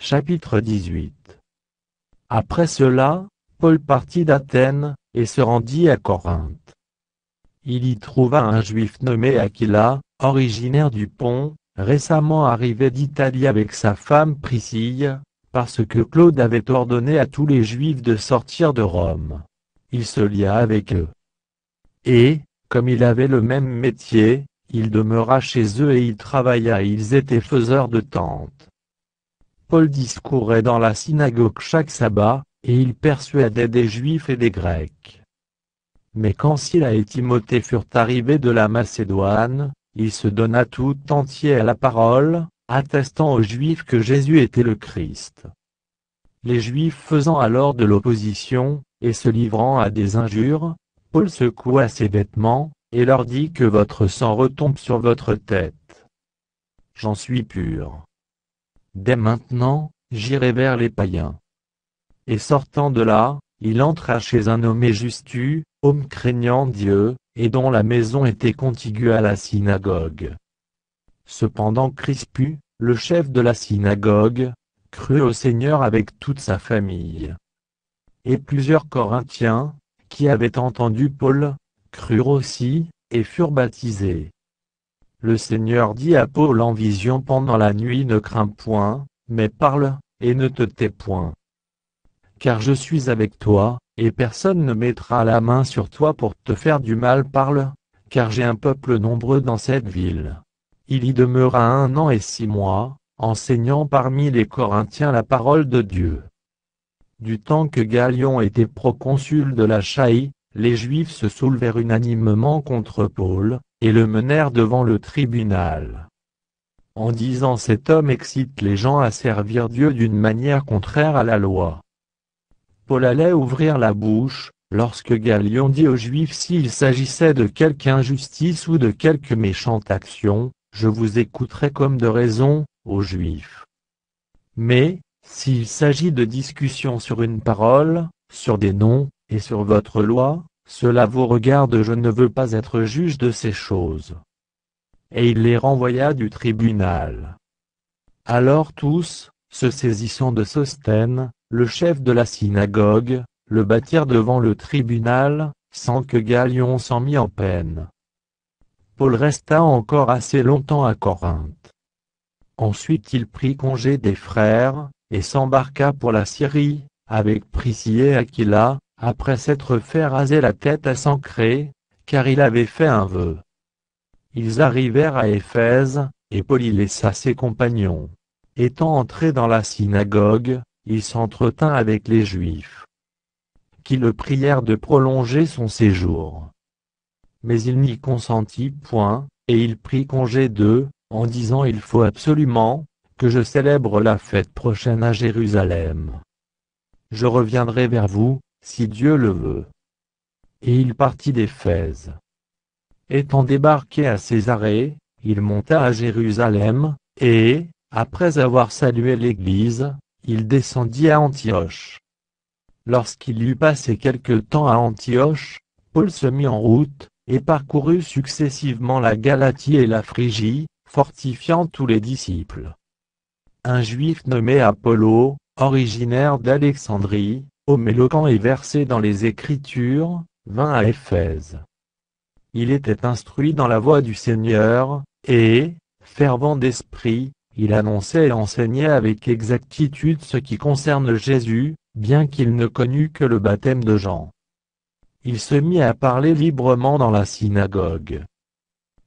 Chapitre 18. Après cela, Paul partit d'Athènes, et se rendit à Corinthe. Il y trouva un juif nommé Aquila, originaire du Pont, récemment arrivé d'Italie avec sa femme Priscille, parce que Claude avait ordonné à tous les Juifs de sortir de Rome. Il se lia avec eux. Et, comme il avait le même métier, il demeura chez eux et y travailla. Ils étaient faiseurs de tentes. Paul discourait dans la synagogue chaque sabbat, et il persuadait des Juifs et des Grecs. Mais quand Sila et Timothée furent arrivés de la Macédoine, il se donna tout entier à la parole, attestant aux Juifs que Jésus était le Christ. Les Juifs faisant alors de l'opposition, et se livrant à des injures, Paul secoua ses vêtements, et leur dit que votre sang retombe sur votre tête. J'en suis pur. Dès maintenant, j'irai vers les païens. Et sortant de là, il entra chez un nommé Justus, homme craignant Dieu, et dont la maison était contiguë à la synagogue. Cependant Crispus, le chef de la synagogue, crut au Seigneur avec toute sa famille. Et plusieurs Corinthiens, qui avaient entendu Paul, crurent aussi, et furent baptisés. Le Seigneur dit à Paul en vision pendant la nuit: ne crains point, mais parle, et ne te tais point. Car je suis avec toi, et personne ne mettra la main sur toi pour te faire du mal. Parle, car j'ai un peuple nombreux dans cette ville. Il y demeura 1 an et 6 mois, enseignant parmi les Corinthiens la parole de Dieu. Du temps que Galion était proconsul de l'Achaïe, les Juifs se soulevèrent unanimement contre Paul, et le menèrent devant le tribunal. En disant: cet homme excite les gens à servir Dieu d'une manière contraire à la loi. Paul allait ouvrir la bouche, lorsque Galion dit aux Juifs: s'il s'agissait de quelque injustice ou de quelque méchante action, je vous écouterai comme de raison, aux Juifs. Mais, s'il s'agit de discussion sur une parole, sur des noms, et sur votre loi, cela vous regarde. Je ne veux pas être juge de ces choses. Et il les renvoya du tribunal. Alors tous, se saisissant de Sosthène, le chef de la synagogue, le battirent devant le tribunal, sans que Galion s'en mît en peine. Paul resta encore assez longtemps à Corinthe. Ensuite il prit congé des frères, et s'embarqua pour la Syrie, avec Priscille et Aquila, après s'être fait raser la tête à Sancré, car il avait fait un vœu. Ils arrivèrent à Éphèse, et Paul y laissa ses compagnons. Étant entré dans la synagogue, il s'entretint avec les Juifs, qui le prièrent de prolonger son séjour. Mais il n'y consentit point, et il prit congé d'eux, en disant: il faut absolument que je célèbre la fête prochaine à Jérusalem. Je reviendrai vers vous, si Dieu le veut. Et il partit d'Éphèse. Étant débarqué à Césarée, il monta à Jérusalem, et, après avoir salué l'Église, il descendit à Antioche. Lorsqu'il eut passé quelque temps à Antioche, Paul se mit en route, et parcourut successivement la Galatie et la Phrygie, fortifiant tous les disciples. Un Juif nommé Apollo, originaire d'Alexandrie, homme éloquent et versé dans les Écritures, vint à Éphèse. Il était instruit dans la voie du Seigneur, et, fervent d'esprit, il annonçait et enseignait avec exactitude ce qui concerne Jésus, bien qu'il ne connût que le baptême de Jean. Il se mit à parler librement dans la synagogue.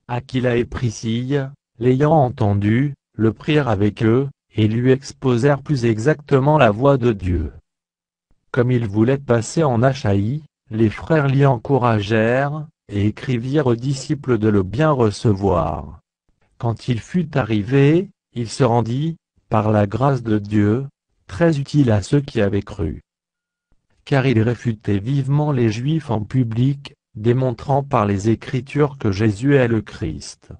Aquila et Priscille, l'ayant entendu, le prirent avec eux, et lui exposèrent plus exactement la voie de Dieu. Comme il voulait passer en Achaïe, les frères l'y encouragèrent, et écrivirent aux disciples de le bien recevoir. Quand il fut arrivé, il se rendit, par la grâce de Dieu, très utile à ceux qui avaient cru. Car il réfutait vivement les Juifs en public, démontrant par les Écritures que Jésus est le Christ.